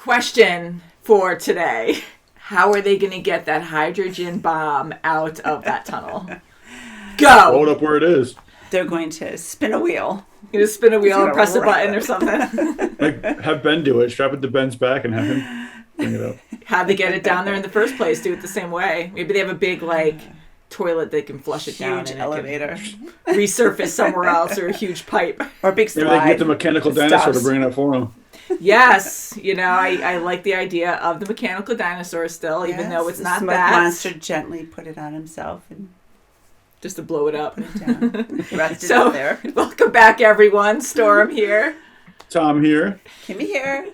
Question for today. How are they going to get that hydrogen bomb out of that tunnel? Go! Hold up where it is. They're going to spin a wheel. You just spin a wheel and press a button or something. Like, have Ben do it. Strap it to Ben's back and have him bring it up. How'd they get it down there in the first place? Do it the same way. Maybe they have a big, toilet they can flush it down. Huge elevator. Resurface somewhere else, or a huge pipe. Or a big slide. Maybe they can get the mechanical dinosaur to bring it up for them. Yes. I like the idea of the mechanical dinosaur still, even though it's not smoke that. Monster gently put it on himself and just to blow it up. Put it down. Rested So, up there. welcome back, everyone. Storm here. Tom here. Kimmy here.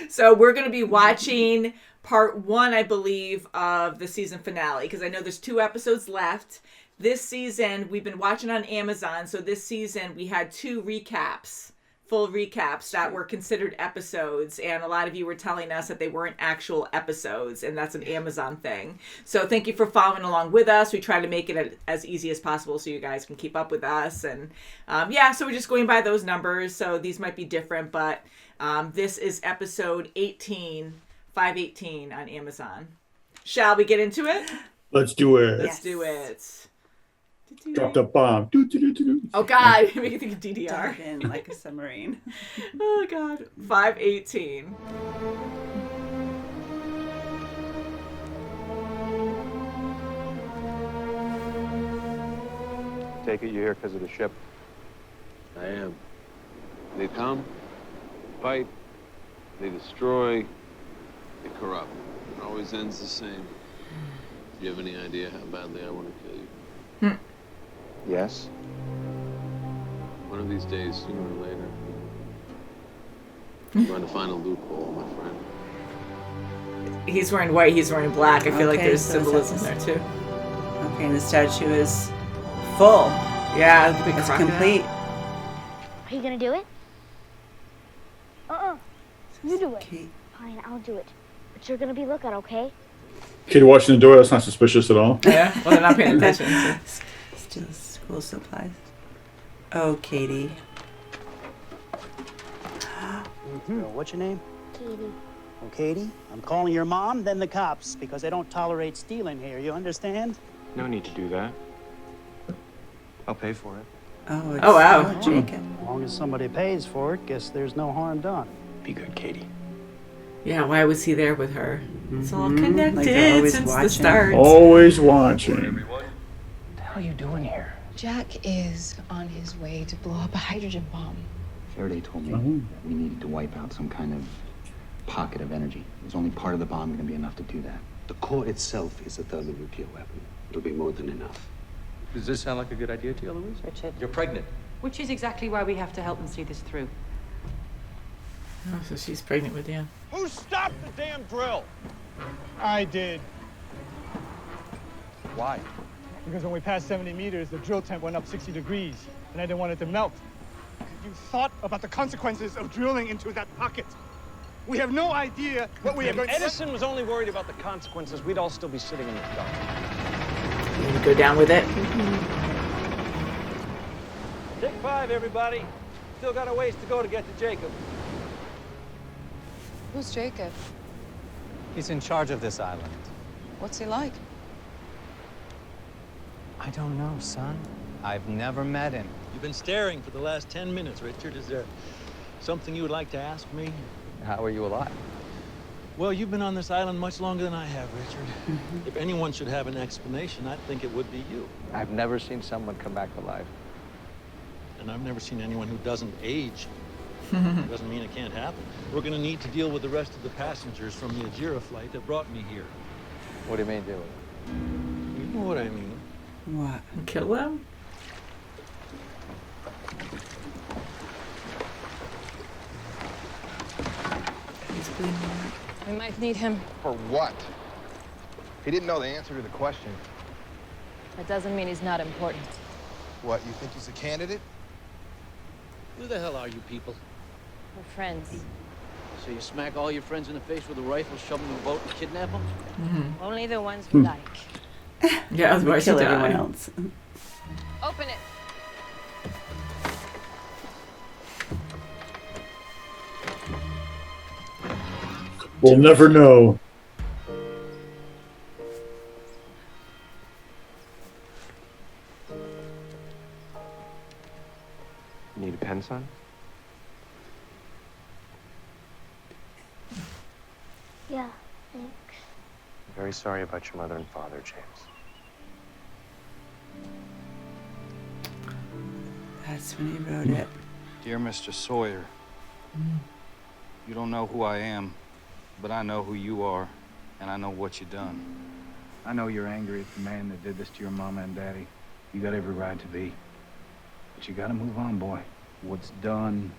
So we're going to be watching part 1, I believe, of the season finale, because I know there's 2 episodes left. This season, we've been watching on Amazon, so this season we had 2 recaps. Full recaps that were considered episodes, and a lot of you were telling us that they weren't actual episodes, and that's an Amazon thing. So thank you for following along with us. We try to make it as easy as possible so you guys can keep up with us, and so we're just going by those numbers. So these might be different, but this is episode 518 on Amazon. Shall we get into it? Let's do it. Let's do it. Drop the bomb. Oh God, make you think of DDR. Dive in like a submarine. Oh God, 518. Take it you're here because of the ship. I am. They come, fight, they destroy, they corrupt. It always ends the same. Do you have any idea how badly I want to kill you? Yes? One of these days, sooner or later, I'm going to find a loophole, my friend. He's wearing white, he's wearing black. I feel like there's so symbolism there too. Okay, and the statue is full. Yeah, the big It's crocodile. complete. Are you gonna do it? You do it. Okay. Fine, I'll do it. But you're gonna be lookout, okay? Kid watching the door, that's not suspicious at all. Yeah, well, they're not paying attention. So. Still school supplies. Oh, Katie. What's your name? Katie. Oh, Katie. I'm calling your mom, then the cops, because they don't tolerate stealing here. You understand? No need to do that. I'll pay for it. Oh, it's, Oh, wow. Oh, Jacob. As long as somebody pays for it, guess there's no harm done. Be good, Katie. Yeah, why was he there with her? It's all Like connected they're always since the watching. start. Always watching. What the hell are you doing here? Jack is on his way to blow up a hydrogen bomb. Faraday told me that we needed to wipe out some kind of pocket of energy. There's only part of the bomb going to be enough to do that. The core itself is a thermonuclear weapon. It'll be more than enough. Does this sound like a good idea to you, Louise? Richard. You're pregnant. Which is exactly why we have to help them see this through. Oh, so she's pregnant with you. Who stopped the damn drill? I did. Why? Because when we passed 70 meters, the drill temp went up 60 degrees, and I didn't want it to melt. You thought about the consequences of drilling into that pocket. We have no idea what we are going to... Edison was only worried about the consequences. We'd all still be sitting in the dark. You gonna go down with it? Take 5, everybody. Still got a ways to go to get to Jacob. Who's Jacob? He's in charge of this island. What's he like? I don't know, son. I've never met him. You've been staring for the last 10 minutes, Richard. Is there something you would like to ask me? How are you alive? Well, you've been on this island much longer than I have, Richard. If anyone should have an explanation, I'd think it would be you. I've never seen someone come back alive. And I've never seen anyone who doesn't age. Doesn't mean it can't happen. We're going to need to deal with the rest of the passengers from the Ajira flight that brought me here. What do you mean, do it? You know what I mean. What? Kill them? He's bleeding out. We might need him. For what? He didn't know the answer to the question. That doesn't mean he's not important. What, you think he's a candidate? Who the hell are you people? We're friends. So you smack all your friends in the face with a rifle, shove them in a boat, and kidnap them? Mm-hmm. Only the ones we like. Yeah, otherwise kill you die. everyone else. Open it. We'll never know. Need a pen, son? Yeah, thanks. I'm very sorry about your mother and father, James. That's when he wrote it. Dear Mr. Sawyer, you don't know who I am, but I know who you are, and I know what you've done. I know you're angry at the man that did this to your mama and daddy. You got every right to be. But you gotta move on, boy. What's done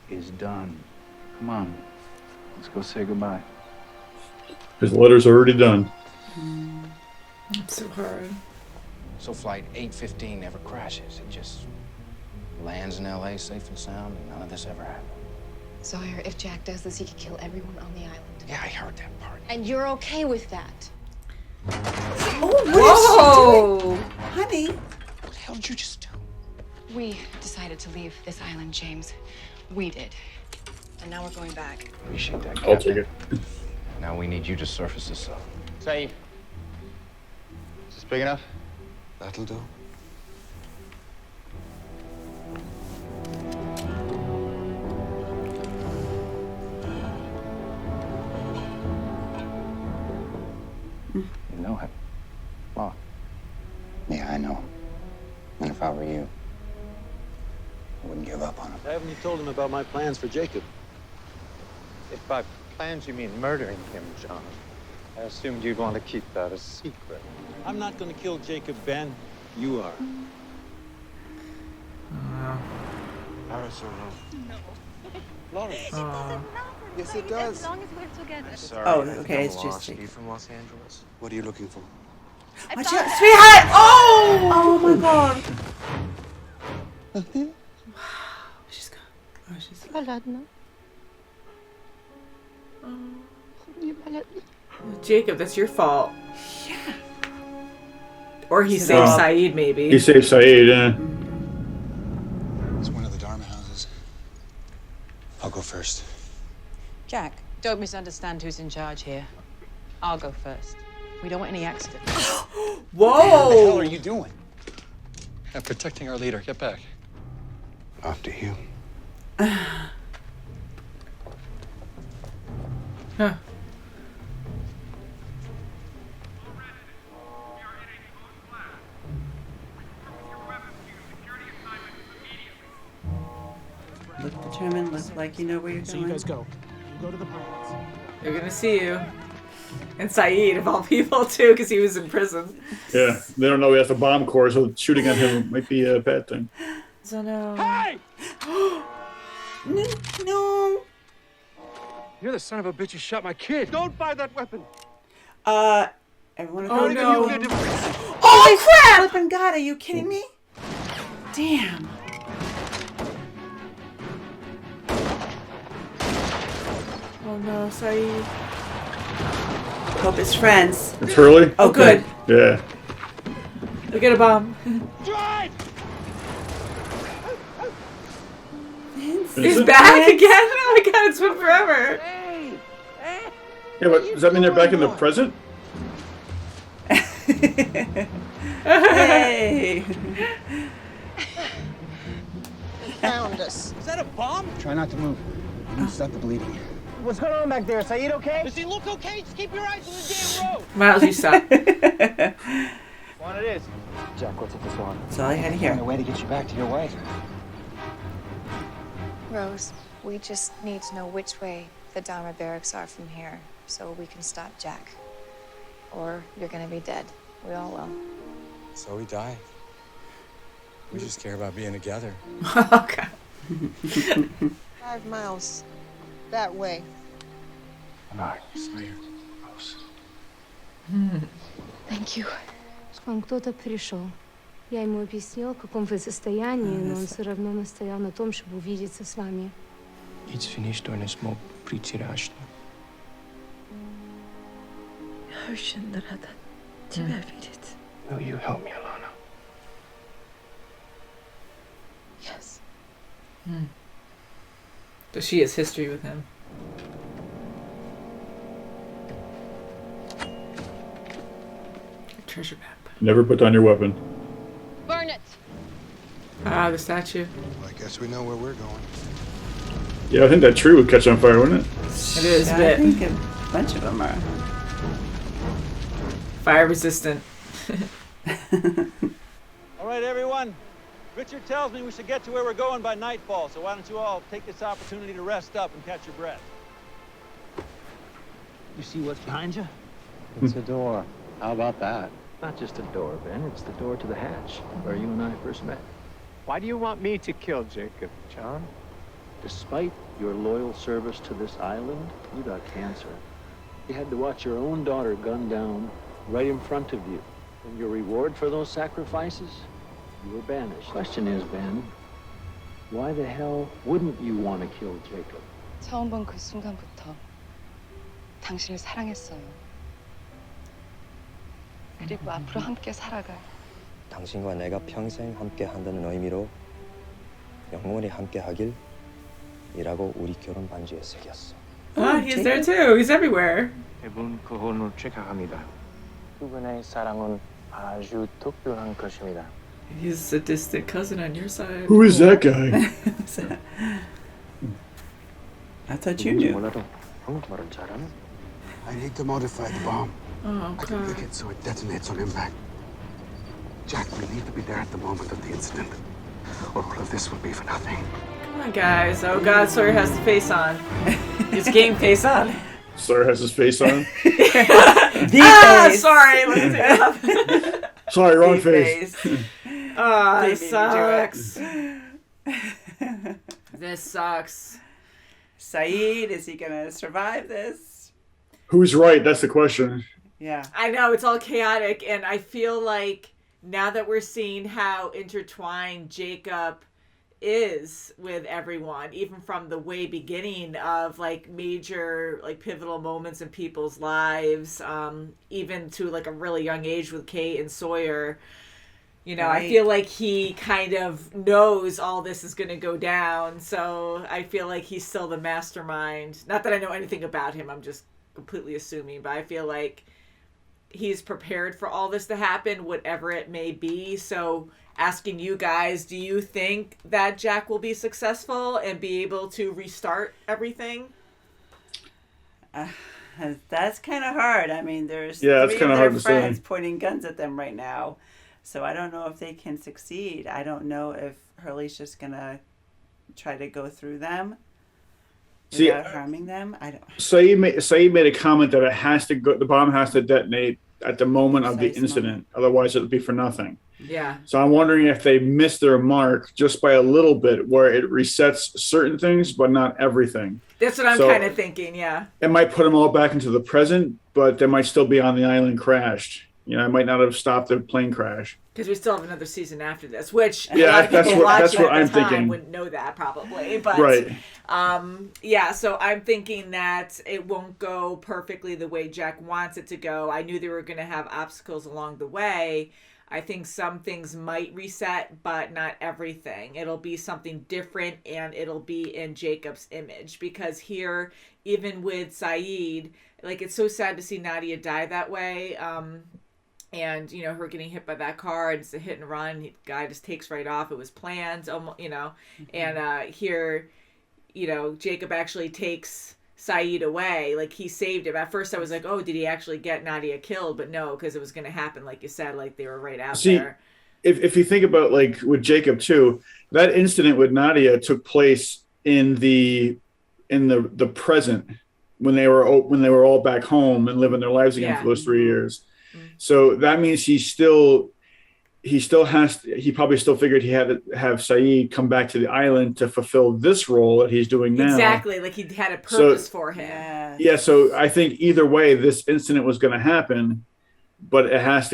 is done. Come on, let's go say goodbye. His letter's already done. It's so hard. So flight 815 never crashes. It just lands in LA safe and sound, and none of this ever happened. Sawyer, if Jack does this, he could kill everyone on the island. Yeah, I heard that part. And you're okay with that? Oh, what is she doing? Honey. What the hell did you just do? We decided to leave this island, James. We did. And now we're going back. Appreciate that, I'll take it. Now we need you to surface this up. Say, is this big enough? That'll do. You know it. Oh. Yeah, I know. And if I were you, I wouldn't give up on him. Haven't you told him about my plans for Jacob? If by plans you mean murdering him, John, I assumed you'd want to keep that a secret. I'm not going to kill Jacob, Ben. You are. Paris or no? Lawrence. Yes, it does. As long as we're together. Sorry, Oh, I think okay, I'm it's just lost. Jacob. Are you from Los Angeles? What are you looking for? Watch out, sweetheart! Oh! Oh my god. She's gone. Oh, she's Ладно. Jacob, that's your fault. Yeah. Or he saved Saeed, maybe. He saved Saeed, yeah. It's one of the Dharma houses. I'll go first. Jack, don't misunderstand who's in charge here. I'll go first. We don't want any accidents. Whoa! What the hell are you doing? I'm protecting our leader. Get back. After you. Huh. Look determined, look like you know where you're going. So you guys go. You go to the pirates. They're gonna see you. And Saeed, of all people, too, because he was in prison. Yeah, they don't know he has a bomb core, so shooting at him might be a bad thing. So no. Hey! No. You're the son of a bitch who shot my kid. Don't buy that weapon. Everyone. Oh no. Oh crap! Flippin' God, are you kidding me? Damn. Oh no, Saeed. Hope it's friends. It's Hurley? Oh, good. Yeah. Look at a bomb. Drive! He's back again? Oh my god, it's been forever. Yeah, but does that mean they're back in the present? Hey. Found us. Is that a bomb? Try not to move. You need to stop the bleeding. What's going on back there? Saeed okay? Does he look okay? Just keep your eyes on the damn road. Miles, you suck. One it is. Jack, what's up with Sawyer? That's all I had to hear. Find a way to get you back to your wife. Rose, we just need to know which way the Dharma barracks are from here so we can stop Jack. Or you're gonna be dead. We all will. So we die. We just care about being together. Okay. 5 miles. That way. Alright, Sawyer. Rose. Thank you. Вам кто-то пришел. Я ему объяснил, в каком вы состоянии, но он все равно настоял на том, чтобы увидеться с вами. It's finished on a smoke притирашно. Я очень рада тебя видеть. Will you help me, Alana? Yes. So she has history with him. treasure map. Never put down your weapon. Burn it. Ah, the statue. Well, I guess we know where we're going. Yeah, I think that tree would catch on fire, wouldn't it? It is, Yeah, but I think a bunch of them are. fire resistant. All right, everyone. Richard tells me we should get to where we're going by nightfall, so why don't you all take this opportunity to rest up and catch your breath? You see what's behind you? It's a door. How about that? Not just a door, Ben. It's the door to the hatch, where you and I first met. Why do you want me to kill Jacob, John? Despite your loyal service to this island, you got cancer. You had to watch your own daughter gunned down right in front of you. And your reward for those sacrifices? You were banished. Question is, Ben, why the hell wouldn't you want to kill Jacob? 처음 본 그 순간부터 당신을 사랑했어요. 그리고 앞으로 함께 살아갈. 당신과 내가 평생 함께 한다는 의미로 영원히 함께 하길 이라고 우리 결혼 반지에 새겼어. Ah, he's there too. He's everywhere. 이분 그혼을 축하합니다. 두 분의 사랑은 아주 특별한 것입니다. He's a distant cousin on your side. Who is that guy? I thought you knew. 몰라도 한국말을 잘하는? I need to modify the bomb. Oh, I can God. pick it so it detonates on impact. Jack, we need to be there at the moment of the incident, or all of this will be for nothing. Come on, guys. Oh, God, Sawyer has the face on. His game face on. Sawyer has his face on. Face. Sorry. Let me take it off. Sorry, wrong The face. Ah, They this made me do it. sucks. This sucks. Saeed, is he gonna survive this? Who's right? That's the question. Yeah. I know, it's all chaotic, and I feel like now that we're seeing how intertwined Jacob is with everyone, even from the way beginning of like major like pivotal moments in people's lives, even to like a really young age with Kate and Sawyer, you know, I Right. feel like he kind of knows all this is going to go down. So I feel like he's still the mastermind. Not that I know anything about him, I'm just completely assuming, but I feel like he's prepared for all this to happen, whatever it may be. So asking you guys, do you think that Jack will be successful and be able to restart everything? That's kind of hard. I mean, there's Yeah, it's three kinda of hard their to say. friends pointing guns at them right now. So I don't know if they can succeed. I don't know if Hurley's just gonna try to go through them See, without harming them. I don't. Saeed made a comment that it has to go. The bomb has to detonate at the moment of the Precise incident. Otherwise, it'll be for nothing. Yeah. So I'm wondering if they missed their mark just by a little bit, where it resets certain things, but not everything. That's what I'm So- kind of thinking, yeah. It might put them all back into the present, but they might still be on the island crashed. You know, it might not have stopped the plane crash. Because we still have another season after this, which Yeah, a lot of that's people what- that's watching what at I'm the time thinking. wouldn't know that probably. But Right. yeah, so I'm thinking that it won't go perfectly the way Jack wants it to go. I knew they were going to have obstacles along the way. I think some things might reset, but not everything. It'll be something different, and it'll be in Jacob's image. Because here, even with Saeed, like, it's so sad to see Nadia die that way. And, you know, her getting hit by that car, and it's a hit and run. The guy just takes right off. It was planned, you know. And here, you know, Jacob actually takes Saeed away. Like, he saved him. At first I was like, oh, did he actually get Nadia killed? But no, because it was going to happen, like you said, like they were right out See, there. if you think about, like, with Jacob too, that incident with Nadia took place in the present, when they were all back home and living their lives again Yeah. for those 3 years. So that means he probably still figured he had to have Saeed come back to the island to fulfill this role that he's doing now. Exactly. Like, he had a purpose for him. Yeah, so I think either way, this incident was going to happen, but it has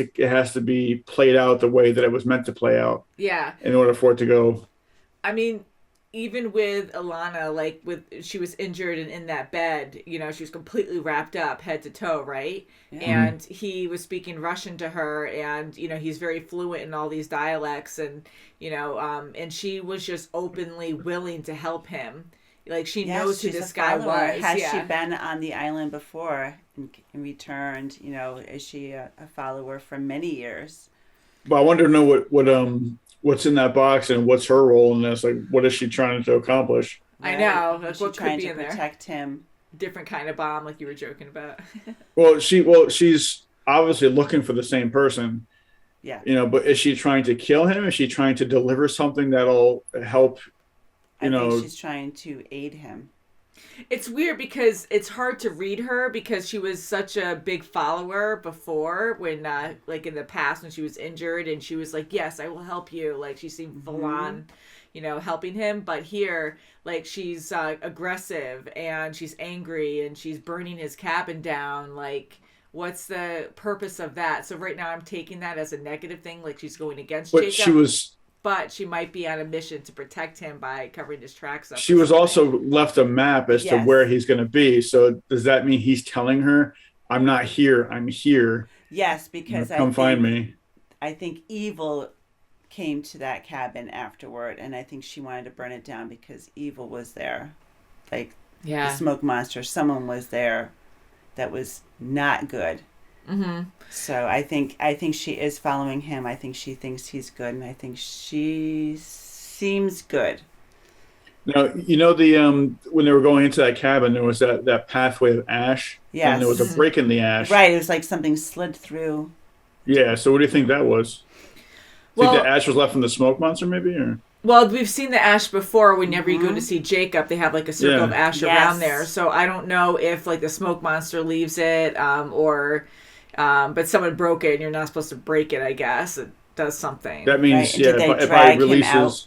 to be played out the way that it was meant to play out. Yeah. In order for it to go. I mean, even with Alana, like, she was injured and in that bed, you know, she was completely wrapped up head to toe, right? Yeah. And he was speaking Russian to her, and, you know, he's very fluent in all these dialects, and, you know, and she was just openly willing to help him. Like she Yes, knows who she's this a guy follower. was. Has yeah. she been on the island before and returned? You know, is she a follower for many years? But I wonder to know what's in that box and what's her role in this. Like, what is she trying to accomplish? I know. Like, Is she what could trying be to in there? protect him? Different kind of bomb, like you were joking about. Well, she's obviously looking for the same person. Yeah. You know, but is she trying to kill him? Is she trying to deliver something that'll help? I think she's trying to aid him. It's weird because it's hard to read her because she was such a big follower before when, like in the past when she was injured and she was like, yes, I will help you. Like she seemed full on, you know, helping him. But here, like she's aggressive and she's angry and she's burning his cabin down. Like, what's the purpose of that? So right now I'm taking that as a negative thing. Like she's going against Jacob. But she might be on a mission to protect him by covering his tracks up. She was also left a map as to where he's going to be. So does that mean he's telling her, I'm not here, I'm here? Yes, because come find me. I think evil came to that cabin afterward, and I think she wanted to burn it down because evil was there. Like the smoke monster, someone was there that was not good. Mm-hmm. So I think she is following him. I think she thinks he's good, and I think she seems good. Now, you know when they were going into that cabin, there was that pathway of ash. Yes. And there was a break in the ash. Right. It was like something slid through. Yeah. So what do you think that was? Think the ash was left from the smoke monster, maybe, or? Well, we've seen the ash before. Whenever you go to see Jacob, they have like a circle of ash around there. So I don't know if like the smoke monster leaves it, but someone broke it and you're not supposed to break it, I guess. It does something. That means, Did they drag him out?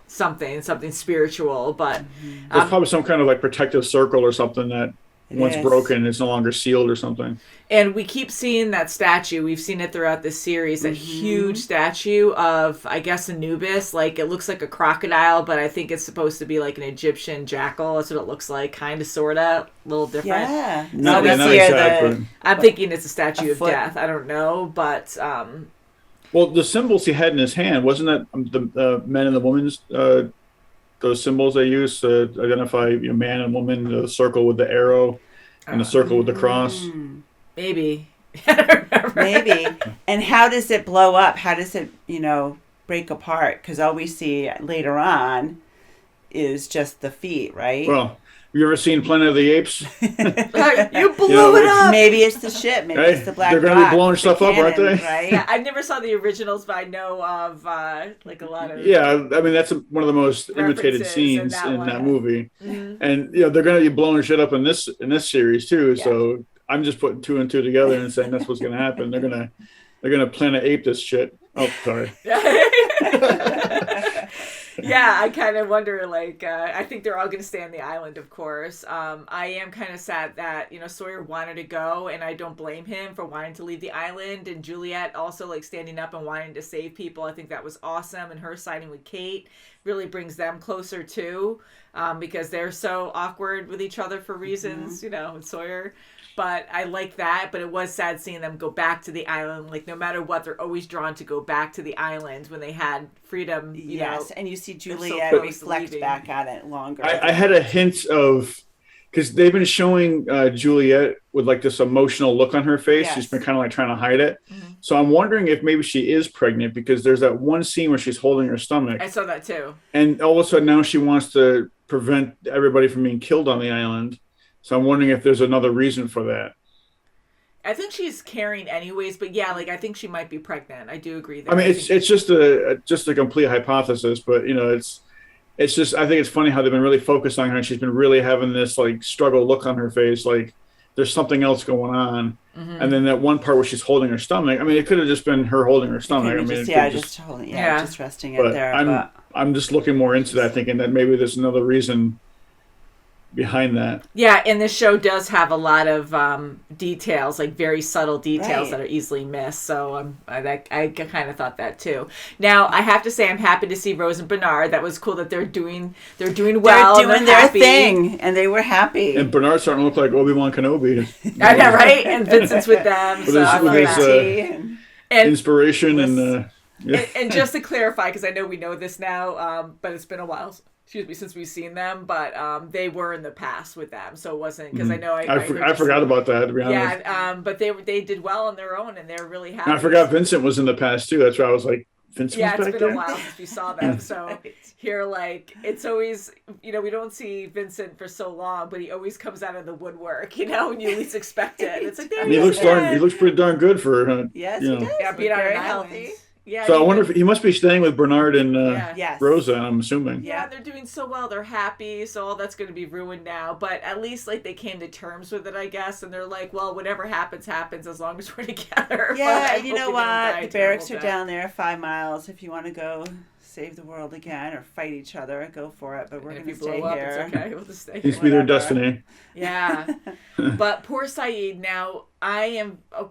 Something spiritual, but... There's probably some kind of like protective circle or something that once broken is no longer sealed or something. And we keep seeing that statue. We've seen it throughout this series, that huge statue of, I guess, Anubis. Like, it looks like a crocodile, but I think it's supposed to be like an Egyptian jackal. That's what it looks like, kind of, sort of, a little different. Yeah. Not exactly. I'm thinking it's a statue of death. I don't know, but... Well, the symbols he had in his hand, wasn't that the men and the women's, those symbols they use to identify man and woman, the circle with the arrow and the circle with the cross? Maybe. Maybe. And how does it blow up? How does it, break apart? Because all we see later on is just the feet, right? Well, have you ever seen Planet of the Apes? You blew it up. Maybe it's the ship. Maybe it's the black They're going to be blowing stuff up, aren't they? Right? Yeah, I never saw the originals, but I know of like a lot of... Yeah, I mean, that's one of the most imitated scenes in that movie. Mm-hmm. And, they're going to be blowing shit up in this series, too. Yeah. So I'm just putting two and two together and saying that's what's going to happen. They're going to Planet Ape this shit. Oh, sorry. Yeah, I kind of wonder, like, I think they're all going to stay on the island, of course. I am kind of sad that, Sawyer wanted to go, and I don't blame him for wanting to leave the island. And Juliet also, like, standing up and wanting to save people. I think that was awesome. And her siding with Kate really brings them closer, too, because they're so awkward with each other for reasons, with Sawyer. But I like that, but it was sad seeing them go back to the island. Like, no matter what, they're always drawn to go back to the island when they had freedom, Yes, and you see Juliet reflect back on it longer. I had a hint of, because they've been showing Juliet with, like, this emotional look on her face. Yes. She's been kind of, like, trying to hide it. Mm-hmm. So I'm wondering if maybe she is pregnant, because there's that one scene where she's holding her stomach. I saw that, too. And all of a sudden now she wants to prevent everybody from being killed on the island. So I'm wondering if there's another reason for that. I think she's carrying anyways, but yeah, like I think she might be pregnant. I do agree there. I mean, it's just a complete hypothesis, but it's just, I think it's funny how they've been really focused on her, and she's been really having this like struggle look on her face, like there's something else going on. Mm-hmm. And then that one part where she's holding her stomach, I mean, it could have just been her holding her stomach. Just resting it there. I'm just looking more into that, thinking that maybe there's another reason behind that. Yeah, and this show does have a lot of details, like very subtle details that are easily missed. So I kind of thought that too. Now I have to say I'm happy to see Rose and Bernard. That was cool that they're doing well. They're doing their thing, and they were happy. And Bernard's starting to look like Obi-Wan Kenobi. I know, right? And Vincent's with them. With his inspiration and just to clarify, because I know we know this now, but it's been a while. excuse me, since we've seen them, but they were in the past with them, so it wasn't because I know I forgot about that, to be honest. Yeah, but they did well on their own, and they're really happy. And I forgot Vincent was in the past too. That's why I was like, Vincent was it's back been there? a while since we saw them. So here, like, it's always, we don't see Vincent for so long, but he always comes out of the woodwork, when you least expect it. And it's like, there he looks pretty darn good for yes, he does. Yeah, being very on healthy. Yeah. So I wonder if he must be staying with Bernard and yes. Rosa, I'm assuming. Yeah, they're doing so well. They're happy. So all that's going to be ruined now. But at least like they came to terms with it, I guess. And they're like, well, whatever happens, happens as long as we're together. Yeah, and you know what? The barracks are down there 5 miles. If you want to go save the world again or fight each other, go for it. But we're going to stay here. It's okay. We'll just stay. Needs to be their destiny. Yeah. But poor Saeed. Now,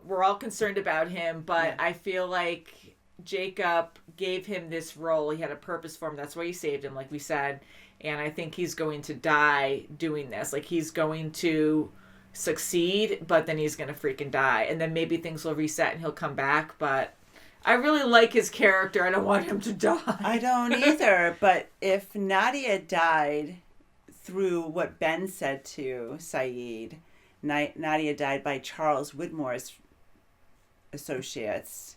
we're all concerned about him, but I feel like Jacob gave him this role. He had a purpose for him. That's why he saved him, like we said. And I think he's going to die doing this. Like, he's going to succeed, but then he's going to freaking die. And then maybe things will reset and he'll come back. But I really like his character. I don't want him to die. I don't either. But if Nadia died through what Ben said to Saeed, Nadia died by Charles Widmore's associates.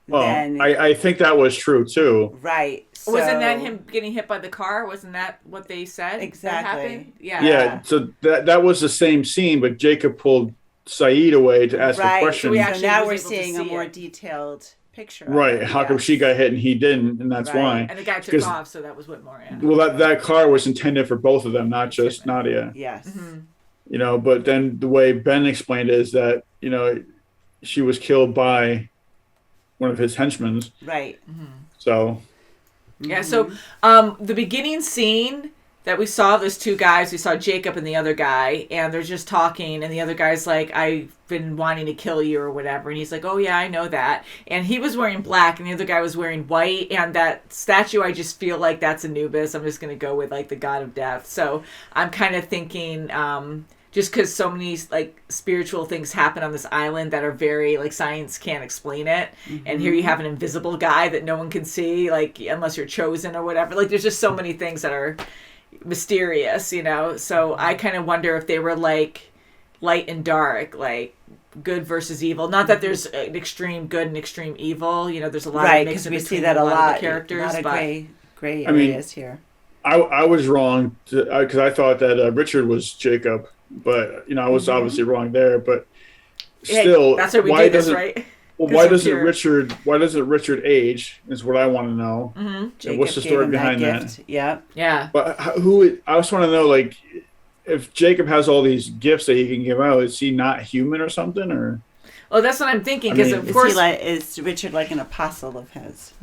Well, then, I think that was true too. Right. So, wasn't that him getting hit by the car? Wasn't that what they said? Exactly. That happened? Yeah. Yeah. So that was the same scene, but Jacob pulled Saeed away to ask a question. So now we're seeing a more detailed picture. Right. How come she got hit and he didn't? And that's why. And the guy took off, so that was Whitmore. Yeah. Well, that car was intended for both of them, not just Nadia. Yes. Mm-hmm. But then the way Ben explained it is that, she was killed by one of his henchmen. Right. Mm-hmm. So. Yeah. So the beginning scene that we saw, those two guys, we saw Jacob and the other guy, and they're just talking, and the other guy's like, I've been wanting to kill you or whatever. And he's like, oh yeah, I know that. And he was wearing black and the other guy was wearing white. And that statue, I just feel like that's Anubis. I'm just going to go with like the god of death. So I'm kind of thinking, just because so many like spiritual things happen on this island that are very like science can't explain it, and here you have an invisible guy that no one can see, like unless you're chosen or whatever. Like there's just so many things that are mysterious, So I kind of wonder if they were like light and dark, like good versus evil. Not that there's an extreme good and extreme evil. There's a lot of mix in we between see that a lot of the characters, a lot of but gray areas here. I was wrong because I thought that Richard was Jacob. But I was obviously wrong there. But still, that's why we did this, right? Well, why doesn't Richard age? Is what I want to know. And what's the story behind that? Yeah. But I just want to know, like, if Jacob has all these gifts that he can give out, is he not human or something? Or well, that's what I'm thinking. Because of course, is Richard like an apostle of his?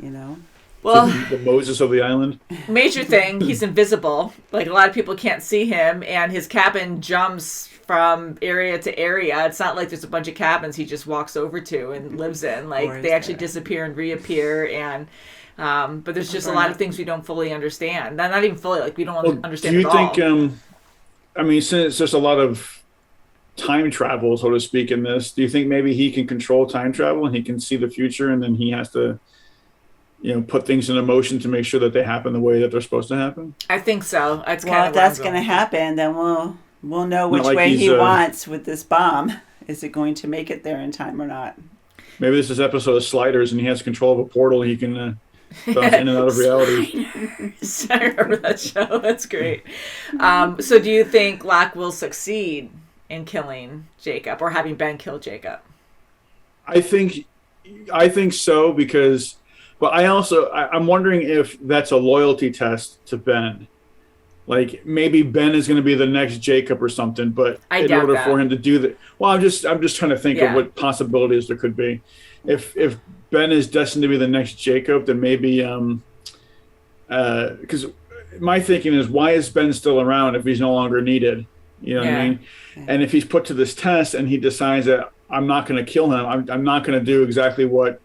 Well, the Moses of the island. Major thing, he's invisible. Like a lot of people can't see him, and his cabin jumps from area to area. It's not like there's a bunch of cabins he just walks over to and lives in. Like they actually disappear and reappear, and but there's just a lot of things we don't fully understand. Not even fully. Like we don't understand. Do you at all. think? Since there's a lot of time travel, so to speak, in this, do you think maybe he can control time travel and he can see the future, and then he has to put things into motion to make sure that they happen the way that they're supposed to happen? I think so. It's if that's going to happen, then we'll know which way he wants with this bomb. Is it going to make it there in time or not? Maybe this is episode of Sliders, and he has control of a portal. He can bounce in and out of reality. I remember that show. That's great. So do you think Locke will succeed in killing Jacob or having Ben kill Jacob? I think so because. But I'm wondering if that's a loyalty test to Ben. Like maybe Ben is going to be the next Jacob or something, but in order for him to do that, well, I'm just trying to think of what possibilities there could be. If Ben is destined to be the next Jacob, then maybe because my thinking is, why is Ben still around if he's no longer needed? You know what I mean? And if he's put to this test and he decides that I'm not going to kill him, I'm not going to do exactly what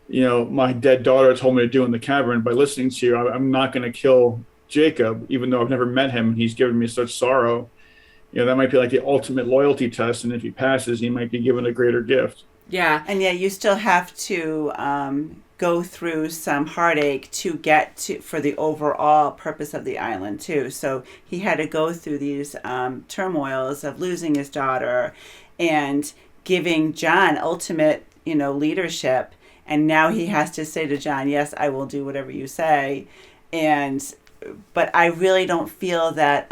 my dead daughter told me to do in the cavern by listening to you. I'm not going to kill Jacob, even though I've never met him and he's given me such sorrow. That might be like the ultimate loyalty test. And if he passes, he might be given a greater gift. Yeah. And yet you still have to go through some heartache to get to for the overall purpose of the island too. So he had to go through these turmoils of losing his daughter and giving John ultimate, leadership. And now he has to say to John, yes, I will do whatever you say. But I really don't feel that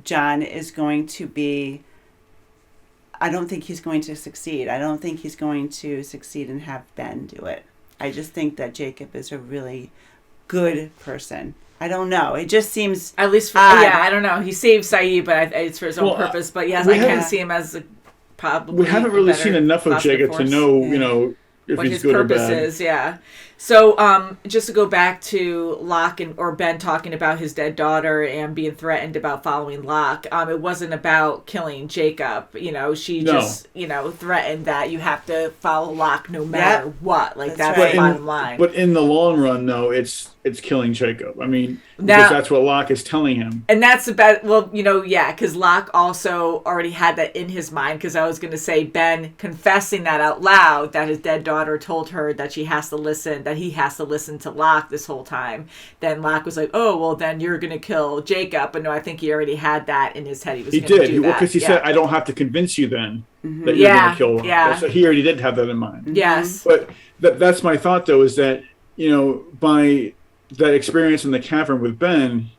John is going to be, I don't think he's going to succeed. I don't think he's going to succeed and have Ben do it. I just think that Jacob is a really good person. I don't know. It just seems at least for, I don't know. He saved Saeed, but it's for his own purpose. But yes, I can see him as probably. We haven't really seen enough of Jacob to know, if what he's his good purpose or bad. is. Yeah. So just to go back to Locke or Ben talking about his dead daughter and being threatened about following Locke, it wasn't about killing Jacob. She just threatened that you have to follow Locke no matter what. Like that's the bottom line. But in the long run, though, it's killing Jacob. I mean, because Now- that's what Locke is telling him. And that's about, because Locke also already had that in his mind, because I was going to say Ben confessing that out loud, that his dead daughter told her that he has to listen to Locke this whole time. Then Locke was like, oh, well, then you're going to kill Jacob. But no, I think he already had that in his head. He was going to do that. Because he said, I don't have to convince you then that you're going to kill Locke. Yeah. So he already did have that in mind. Yes. But that's my thought, though, is that, by that experience in the cavern with Ben,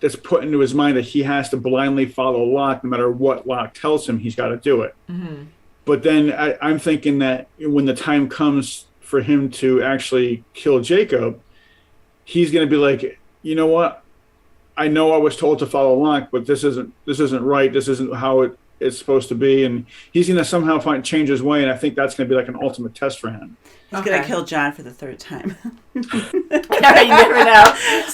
that's put into his mind that he has to blindly follow Locke no matter what Locke tells him. He's got to do it. Mm-hmm. But then I'm thinking that when the time comes for him to actually kill Jacob, he's going to be like, you know what? I know I was told to follow Locke, but this isn't right. This isn't how it's supposed to be. And he's going to somehow change his way. And I think that's going to be like an ultimate test for him. He's going to kill John for the third time. You never know.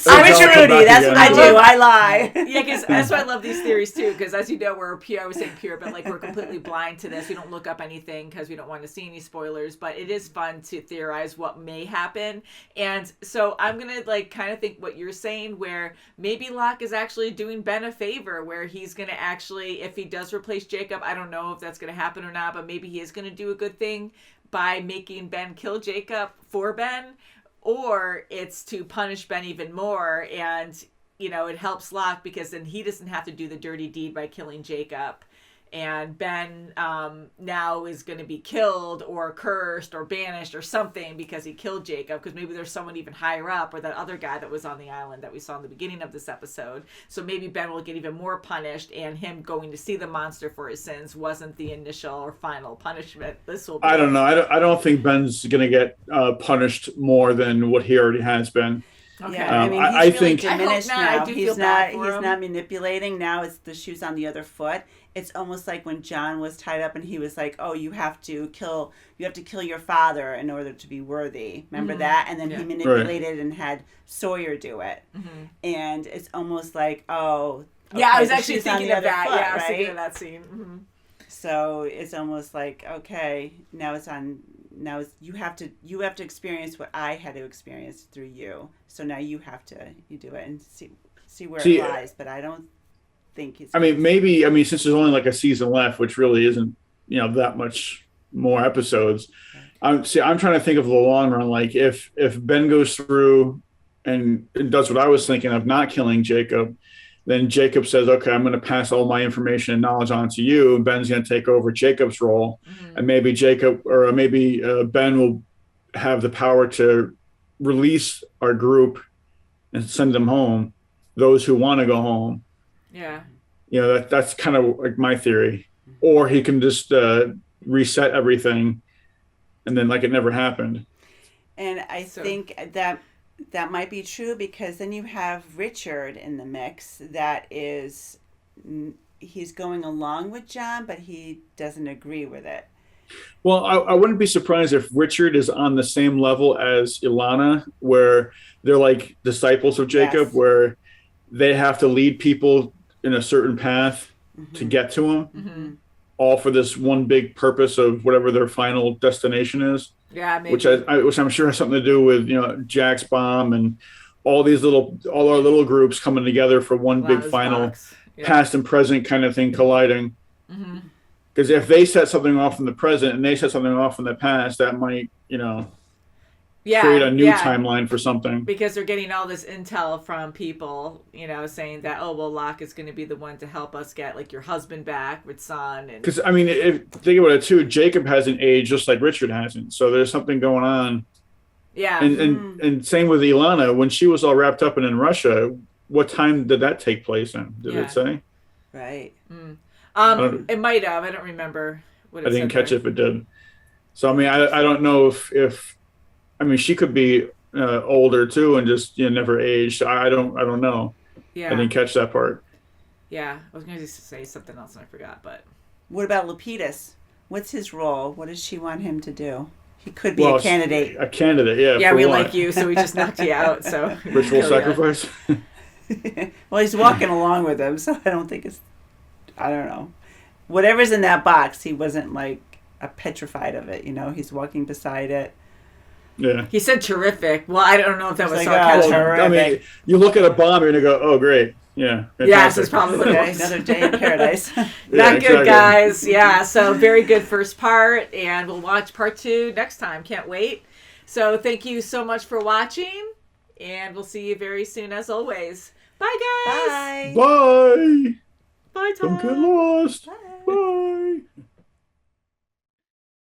I'm Trudy. That's what I do. I lie. Yeah, because that's why I love these theories too. Because as you know, we're pure. I was saying pure, but we're completely blind to this. We don't look up anything because we don't want to see any spoilers. But it is fun to theorize what may happen. And so I'm gonna kind of think what you're saying, where maybe Locke is actually doing Ben a favor, where he's gonna actually, if he does replace Jacob, I don't know if that's gonna happen or not, but maybe he is gonna do a good thing by making Ben kill Jacob for Ben, or it's to punish Ben even more, and it helps Locke because then he doesn't have to do the dirty deed by killing Jacob, and Ben now is going to be killed or cursed or banished or something because he killed Jacob, because maybe there's someone even higher up, or that other guy that was on the island that we saw in the beginning of this episode. So maybe Ben will get even more punished, and him going to see the monster for his sins wasn't the initial or final punishment. This will be I don't know. I don't think Ben's going to get punished more than what he already has been. Okay. Yeah, I mean, he's really think diminished now. He's not manipulating. Now it's the shoes on the other foot. It's almost like when John was tied up and he was like, "Oh, you have to kill your father in order to be worthy." Remember that? And then he manipulated and had Sawyer do it. Mm-hmm. And it's almost like, oh, okay, yeah, I was actually thinking of that. Foot, I was right? thinking of that scene. Mm-hmm. So it's almost like, okay, now it's on. Now you have to experience what I had to experience through you. So now you do it and see where it lies. But I don't think it's. Maybe since there's only a season left, which really isn't that much more episodes. I'm trying to think of the long run. Like if Ben goes through and does what I was thinking of, not killing Jacob, then Jacob says, okay, I'm going to pass all my information and knowledge on to you. And Ben's going to take over Jacob's role. Mm-hmm. And maybe Ben will have the power to release our group and send them home, those who want to go home. Yeah. That's kind of like my theory. Or he can just reset everything and then it never happened. And I think that might be true, because then you have Richard in the mix. That is, he's going along with John, but he doesn't agree with it. Well, I wouldn't be surprised if Richard is on the same level as Ilana, where they're like disciples of Jacob, where they have to lead people in a certain path to get to him, all for this one big purpose of whatever their final destination is. Yeah, maybe. Which I'm sure has something to do with Jack's bomb and all our little groups coming together for one big final past and present kind of thing colliding. Because if they set something off in the present and they set something off in the past, that might create a new timeline for something. Because they're getting all this intel from people, saying that, oh, well, Locke is going to be the one to help us get, like, your husband back with Son. Because, I mean, think about it, too. Jacob hasn't aged just like Richard hasn't. So there's something going on. Yeah. And same with Ilana. When she was all wrapped up and in Russia, what time did that take place in? Did it say? Right. It might have. I don't remember what it said. I didn't catch it if it did. So, I mean, I don't know if I mean, she could be older too and just never aged. I don't know. Yeah. I didn't catch that part. Yeah, I was going to say something else and I forgot. But what about Lapidus? What's his role? What does she want him to do? He could be a candidate. A candidate, yeah. Yeah, we like you, so we just knocked you out. So ritual sacrifice. Well, he's walking along with him, so I don't think it's. I don't know. Whatever's in that box, he wasn't like petrified of it. He's walking beside it. Yeah. He said terrific. Well, I don't know if that was like, sarcastic. I mean, you look at a bomb and you go, oh, great. Yeah. Yes, it's probably what it was. Another day in paradise. Not good, guys. Yeah, so very good first part, and we'll watch part 2 next time. Can't wait. So thank you so much for watching, and we'll see you very soon as always. Bye, guys. Bye. Bye. Bye, Tom. Don't get lost. Bye.